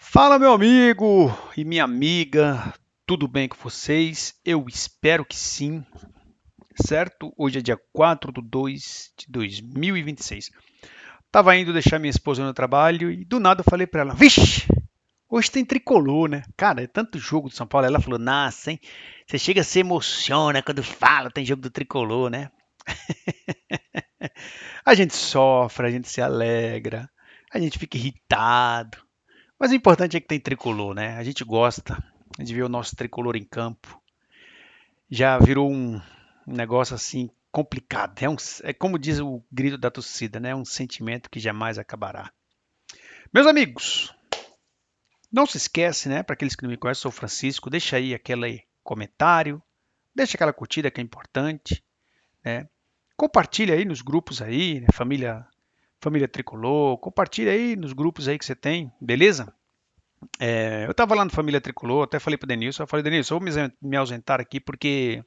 Fala, meu amigo e minha amiga, tudo bem com vocês? Eu espero que sim, certo? Hoje é dia 4 de 2 de 2026. Tava indo deixar minha esposa no trabalho e do nada eu falei pra ela: Vixe, hoje tem tricolor, né? Cara, é tanto jogo do São Paulo. Ela falou: Nossa, hein? Você chega a se emociona quando fala tem jogo do tricolor, né? A gente sofre, a gente se alegra, a gente fica irritado. Mas o importante é que tem tricolor, né? A gente gosta de ver o nosso tricolor em campo. Já virou um negócio assim complicado. É como diz o grito da torcida, né? Um sentimento que jamais acabará. Meus amigos, não se esquece, né? Para aqueles que não me conhecem, sou o Francisco. Deixa aí aquele comentário, deixa aquela curtida que é importante, né? Compartilha aí nos grupos aí, né? Família Tricolor. Compartilha aí nos grupos aí que você tem, beleza? Eu tava lá no Família Tricolor, até falei pro Denilson, eu falei, Denilson, eu vou me ausentar aqui porque,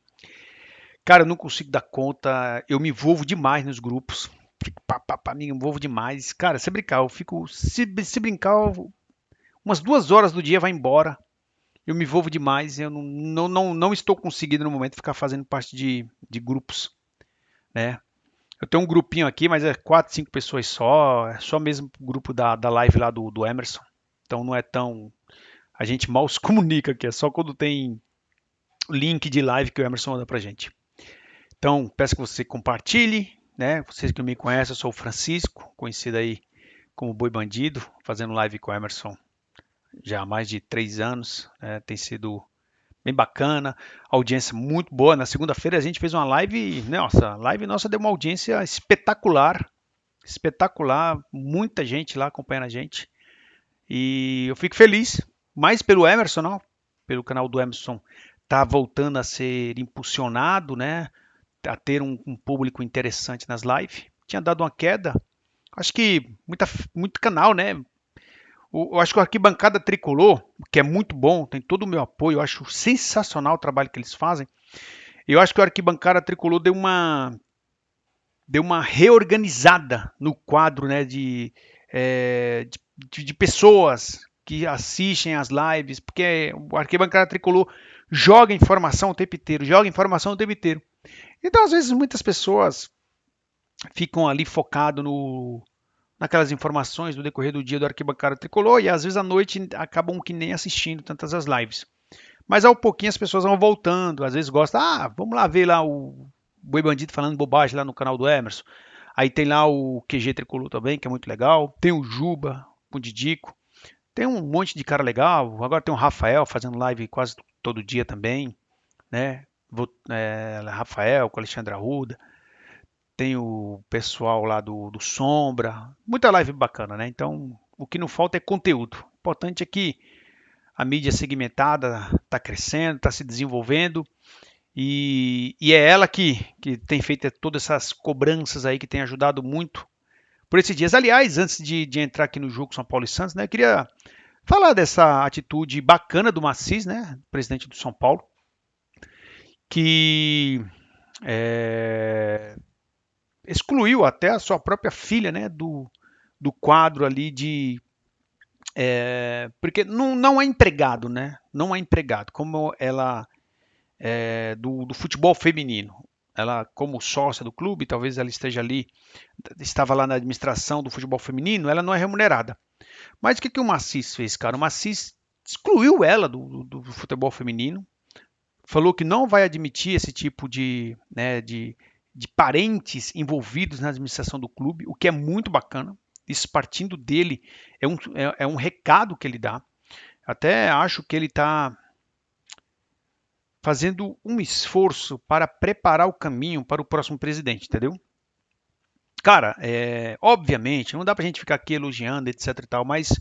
cara, eu não consigo dar conta, eu me envolvo demais nos grupos, fico me envolvo demais. Cara, se brincar, eu fico, se brincar, umas 2 horas do dia vai embora, eu me envolvo demais, eu não estou conseguindo no momento ficar fazendo parte de grupos, né? Eu tenho um grupinho aqui, mas é 4, 5 pessoas só, é só mesmo o grupo da live lá do Emerson, então não é tão. A gente mal se comunica aqui, é só quando tem link de live que o Emerson manda pra gente. Então, peço que você compartilhe, né? Vocês que não me conhecem, eu sou o Francisco, conhecido aí como Boi Bandido, fazendo live com o Emerson já há mais de 3 anos. Né? Tem sido bem bacana, audiência muito boa. Na segunda-feira a gente fez uma live, nossa, a live nossa deu uma audiência espetacular, espetacular, muita gente lá acompanhando a gente. E eu fico feliz, mais pelo Emerson, não? Pelo canal do Emerson tá voltando a ser impulsionado, né? A ter um público interessante nas lives. Tinha dado uma queda. Acho que muito canal, né? Eu acho que o Arquibancada Tricolor, que é muito bom, tem todo o meu apoio, eu acho sensacional o trabalho que eles fazem. Eu acho que o Arquibancada Tricolor deu uma reorganizada no quadro, né, de pessoas que assistem as lives, porque o Arquibancada Tricolor joga informação o tempo inteiro, joga informação o tempo inteiro. Então, às vezes, muitas pessoas ficam ali focado naquelas informações do decorrer do dia do Arquibancada Tricolor e às vezes à noite acabam que nem assistindo tantas as lives. Mas ao pouquinho as pessoas vão voltando, às vezes gostam, vamos lá ver lá o Boi Bandido falando bobagem lá no canal do Emerson. Aí tem lá o QG Tricolor também, que é muito legal. Tem o Juba, com o Didico. Tem um monte de cara legal. Agora tem o Rafael fazendo live quase todo dia também, né? Rafael com Alexandre Arruda. Tem o pessoal lá do Sombra. Muita live bacana, né? Então, o que não falta é conteúdo. O importante é que a mídia segmentada está crescendo, está se desenvolvendo e é ela que tem feito todas essas cobranças aí que tem ajudado muito por esses dias. Aliás, antes de entrar aqui no jogo São Paulo e Santos, né, eu queria falar dessa atitude bacana do Macis, né, presidente do São Paulo, que é, excluiu até a sua própria filha, né, do quadro ali porque não é empregado, né? Não é empregado, como ela do futebol feminino. Ela, como sócia do clube, talvez ela esteja ali, estava lá na administração do futebol feminino, ela não é remunerada. Mas o que o Macis fez, cara? O Macis excluiu ela do futebol feminino, falou que não vai admitir esse tipo de parentes envolvidos na administração do clube, o que é muito bacana. Isso partindo dele é um recado que ele dá. Até acho que ele está fazendo um esforço para preparar o caminho para o próximo presidente, entendeu? Cara, obviamente, não dá pra gente ficar aqui elogiando, etc e tal, mas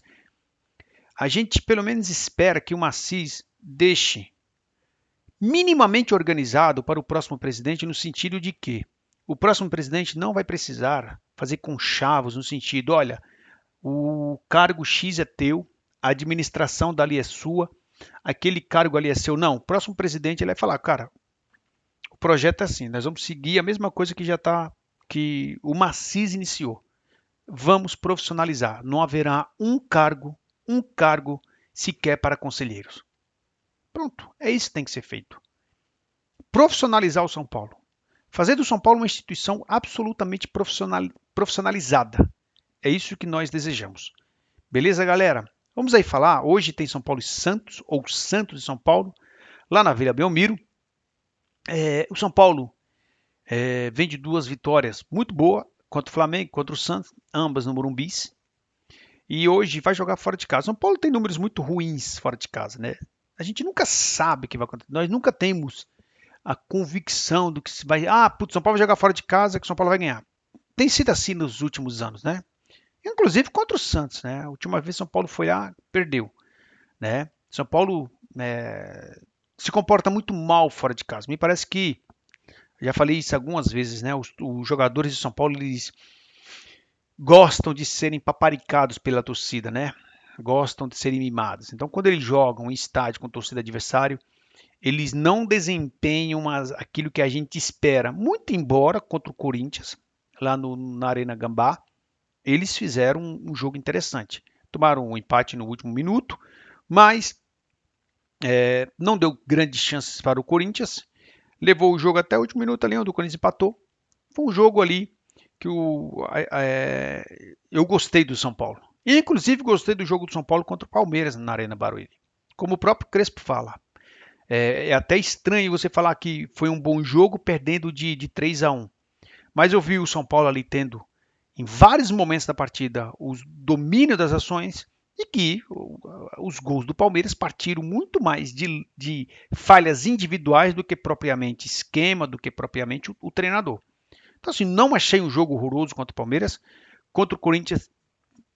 a gente pelo menos espera que o Macis deixe minimamente organizado para o próximo presidente no sentido de que o próximo presidente não vai precisar fazer conchavos no sentido, olha, o cargo X é teu, a administração dali é sua, aquele cargo ali é seu. Não, o próximo presidente ele vai falar, cara, o projeto é assim, nós vamos seguir a mesma coisa que o Macis iniciou. Vamos profissionalizar. Não haverá um cargo um cargo sequer para conselheiros. Pronto, é isso que tem que ser feito. Profissionalizar o São Paulo. Fazer do São Paulo uma instituição absolutamente profissionalizada. É isso que nós desejamos. Beleza, galera? Vamos aí falar. Hoje tem São Paulo e Santos, ou Santos e São Paulo, lá na Vila Belmiro. O São Paulo vem de 2 vitórias muito boas, contra o Flamengo e contra o Santos, ambas no Morumbi. E hoje vai jogar fora de casa. São Paulo tem números muito ruins fora de casa, né? A gente nunca sabe o que vai acontecer. Nós nunca temos a convicção do que se vai. São Paulo vai jogar fora de casa, que o São Paulo vai ganhar. Tem sido assim nos últimos anos, né? Inclusive contra o Santos, né? A última vez São Paulo foi lá, perdeu, né? São Paulo se comporta muito mal fora de casa. Me parece que, já falei isso algumas vezes, né? Os jogadores de São Paulo, eles gostam de serem paparicados pela torcida, né? Gostam de serem mimados. Então, quando eles jogam em estádio com torcida adversário, eles não desempenham aquilo que a gente espera. Muito embora contra o Corinthians, lá na Arena Gambá, eles fizeram um jogo interessante. Tomaram um empate no último minuto, mas não deu grandes chances para o Corinthians. Levou o jogo até o último minuto ali, onde o Corinthians empatou. Foi um jogo ali que eu gostei do São Paulo. E, inclusive, gostei do jogo do São Paulo contra o Palmeiras na Arena Barueri. Como o próprio Crespo fala. É até estranho você falar que foi um bom jogo perdendo de 3-1. Mas eu vi o São Paulo ali tendo, em vários momentos da partida, o domínio das ações e que os gols do Palmeiras partiram muito mais de falhas individuais do que propriamente esquema, do que propriamente o treinador. Então, assim, não achei um jogo horroroso contra o Palmeiras. Contra o Corinthians,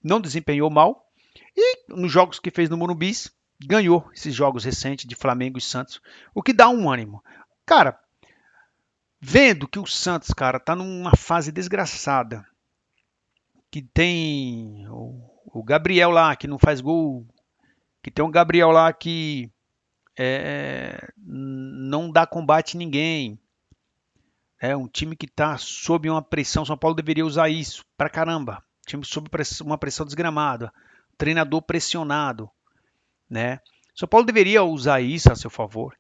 não desempenhou mal. E nos jogos que fez no Morumbi, ganhou esses jogos recentes de Flamengo e Santos, o que dá um ânimo. Cara, vendo que o Santos, cara, tá numa fase desgraçada, que tem o Gabriel lá, que não faz gol, que tem um Gabriel lá que não dá combate a ninguém, é um time que está sob uma pressão. São Paulo deveria usar isso pra caramba. Time sob uma pressão desgramada, treinador pressionado, né? São Paulo deveria usar isso a seu favor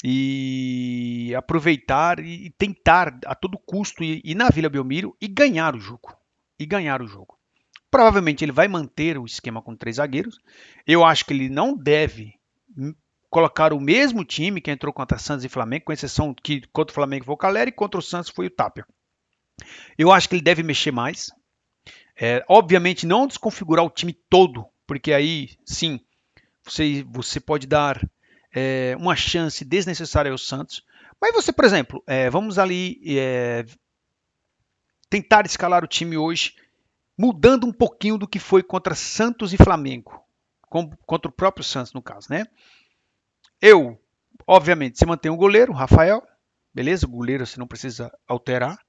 e aproveitar e tentar a todo custo ir na Vila Belmiro e ganhar o jogo. Provavelmente ele vai manter o esquema com 3 zagueiros. Eu acho que ele não deve colocar o mesmo time que entrou contra Santos e Flamengo, com exceção que contra o Flamengo foi o Calera e contra o Santos foi o Tapia. Eu acho que ele deve mexer mais. Obviamente não desconfigurar o time todo, porque aí sim você pode dar uma chance desnecessária ao Santos. Mas você, por exemplo, vamos ali tentar escalar o time hoje, mudando um pouquinho do que foi contra Santos e Flamengo, contra o próprio Santos no caso, né? Obviamente, você mantém o goleiro, Rafael, beleza? O goleiro você não precisa alterar.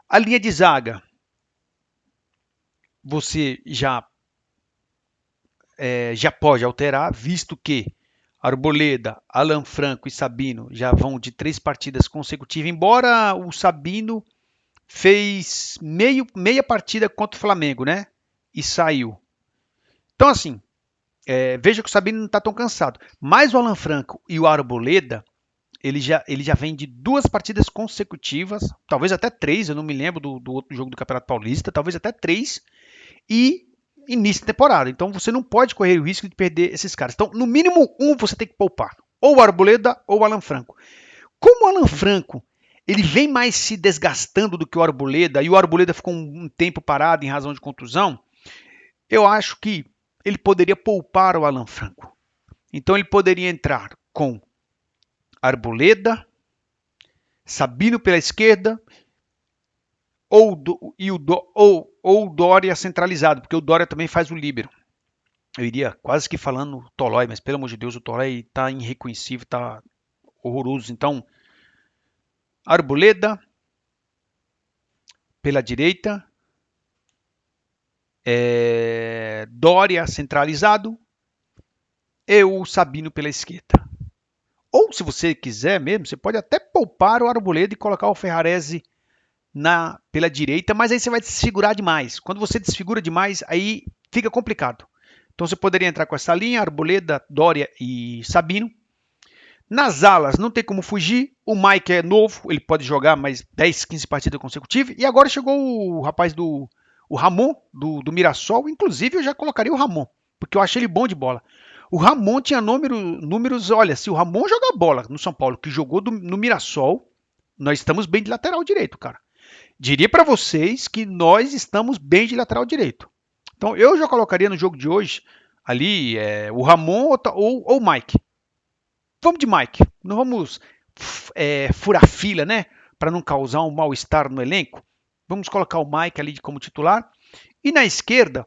A linha de zaga, você já pode alterar, visto que Arboleda, Alan Franco e Sabino já vão de 3 partidas consecutivas, embora o Sabino fez meia partida contra o Flamengo, né? E saiu. Então, assim, veja que o Sabino não está tão cansado. Mas o Alan Franco e o Arboleda, ele já vem de 2 partidas consecutivas, talvez até 3, eu não me lembro do outro jogo do Campeonato Paulista, talvez até 3, e início da temporada. Então você não pode correr o risco de perder esses caras. Então, no mínimo um você tem que poupar. Ou o Arboleda ou o Alan Franco. Como o Alan Franco ele vem mais se desgastando do que o Arboleda, e o Arboleda ficou um tempo parado em razão de contusão, eu acho que ele poderia poupar o Alan Franco. Então ele poderia entrar com Arboleda, Sabino pela esquerda, ou o Dória centralizado, porque o Dória também faz o líbero. Eu iria quase que falando Tolói, mas pelo amor de Deus, o Tolói está irreconhecível, está horroroso. Então, Arboleda pela direita, Dória centralizado e o Sabino pela esquerda. Ou se você quiser mesmo, você pode até poupar o Arboleda e colocar o Ferrarese pela direita, mas aí você vai desfigurar demais. Quando você desfigura demais, aí fica complicado. Então você poderia entrar com essa linha, Arboleda, Dória e Sabino. Nas alas, não tem como fugir. O Mike é novo, ele pode jogar mais 10, 15 partidas consecutivas. E agora chegou o rapaz o Ramon, do Mirassol. Inclusive, eu já colocaria o Ramon, porque eu achei ele bom de bola. O Ramon tinha números. Olha, se o Ramon jogar bola no São Paulo, que jogou no Mirassol, nós estamos bem de lateral direito, cara. Diria para vocês que nós estamos bem de lateral direito. Então, eu já colocaria no jogo de hoje ali o Ramon ou o Mike. Vamos de Mike. Não vamos furar fila, né? Para não causar um mal-estar no elenco. Vamos colocar o Mike ali como titular. E na esquerda,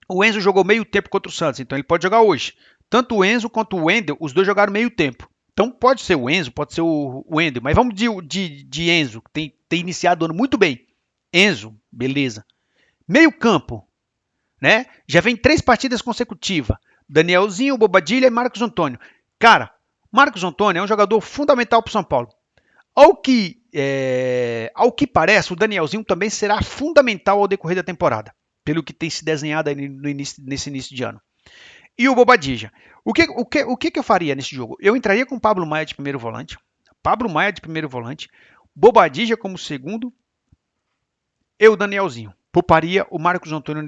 o Enzo jogou meio tempo contra o Santos, então ele pode jogar hoje. Tanto o Enzo quanto o Wendel, os dois jogaram meio tempo. Então pode ser o Enzo, pode ser o Wendel, mas vamos de Enzo, que tem iniciado o ano muito bem. Enzo, beleza. Meio campo, né? Já vem 3 partidas consecutivas. Danielzinho, Bobadilha e Marcos Antônio. Cara, Marcos Antônio é um jogador fundamental para o São Paulo. Ao que parece, o Danielzinho também será fundamental ao decorrer da temporada, pelo que tem se desenhado aí nesse início de ano. E o Bobadilla. O que eu faria nesse jogo? Eu entraria com o Pablo Maia de primeiro volante, Bobadilla como segundo, e o Danielzinho. Pouparia o Marcos Antônio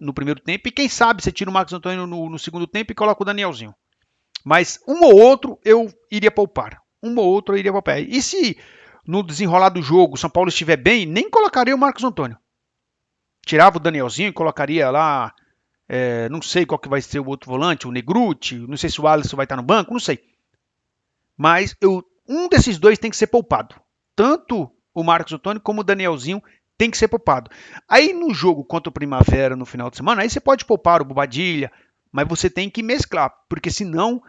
no primeiro tempo, e quem sabe você tira o Marcos Antônio no segundo tempo e coloca o Danielzinho. Mas um ou outro eu iria poupar. E se no desenrolar do jogo o São Paulo estiver bem, nem colocaria o Marcos Antônio. Tirava o Danielzinho e colocaria lá, não sei qual que vai ser o outro volante, o Negruti, não sei se o Alisson vai estar no banco, não sei. Mas um desses dois tem que ser poupado. Tanto o Marcos Antônio como o Danielzinho tem que ser poupado. Aí no jogo contra o Primavera no final de semana, aí você pode poupar o Bobadilha, mas você tem que mesclar, porque senão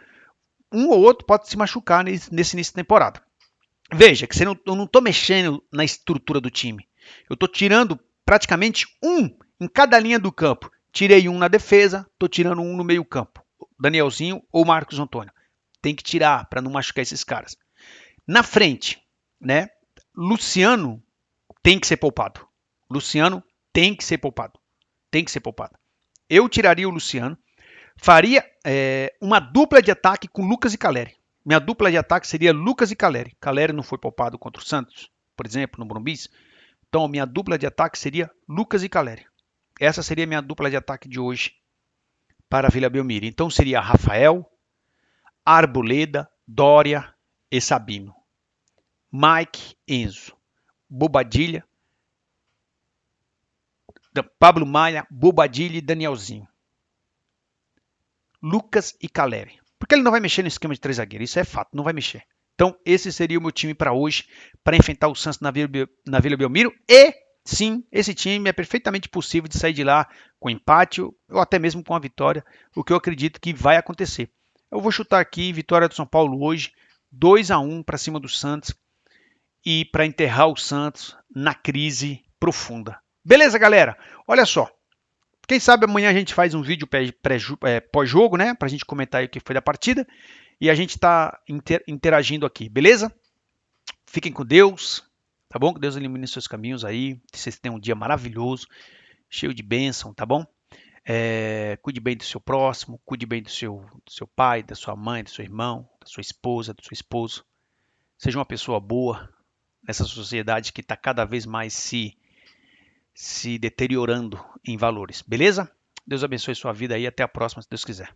um ou outro pode se machucar nesse início de temporada. Veja que eu não estou mexendo na estrutura do time. Eu estou tirando praticamente um em cada linha do campo. Tirei um na defesa, estou tirando um no meio campo. Danielzinho ou Marcos Antônio. Tem que tirar para não machucar esses caras. Na frente, né? Luciano tem que ser poupado. Eu tiraria o Luciano. Faria uma dupla de ataque com Lucas e Caleri. Minha dupla de ataque seria Lucas e Caleri. Caleri não foi poupado contra o Santos, por exemplo, no Brumbis. Então, minha dupla de ataque seria Lucas e Caleri. Essa seria a minha dupla de ataque de hoje para a Vila Belmiro. Então, seria Rafael, Arboleda, Dória e Sabino. Mike, Enzo, Bobadilha, Pablo Maia, Bobadilha e Danielzinho. Lucas e Caleri. Porque ele não vai mexer no esquema de 3 zagueiros, isso é fato, não vai mexer. Então, esse seria o meu time para hoje, para enfrentar o Santos na Vila Belmiro. E, sim, esse time é perfeitamente possível de sair de lá com empate ou até mesmo com a vitória, o que eu acredito que vai acontecer. Eu vou chutar aqui, vitória do São Paulo hoje, 2-1 para cima do Santos e para enterrar o Santos na crise profunda. Beleza, galera? Olha só. Quem sabe amanhã a gente faz um vídeo pós-jogo, né? Pra gente comentar aí o que foi da partida. E a gente tá interagindo aqui, beleza? Fiquem com Deus, tá bom? Que Deus ilumine seus caminhos aí. Que vocês tenham um dia maravilhoso, cheio de bênção, tá bom? Cuide bem do seu próximo, cuide bem do seu pai, da sua mãe, do seu irmão, da sua esposa, do seu esposo. Seja uma pessoa boa nessa sociedade que está cada vez mais se deteriorando em valores, beleza? Deus abençoe sua vida aí, até a próxima, se Deus quiser.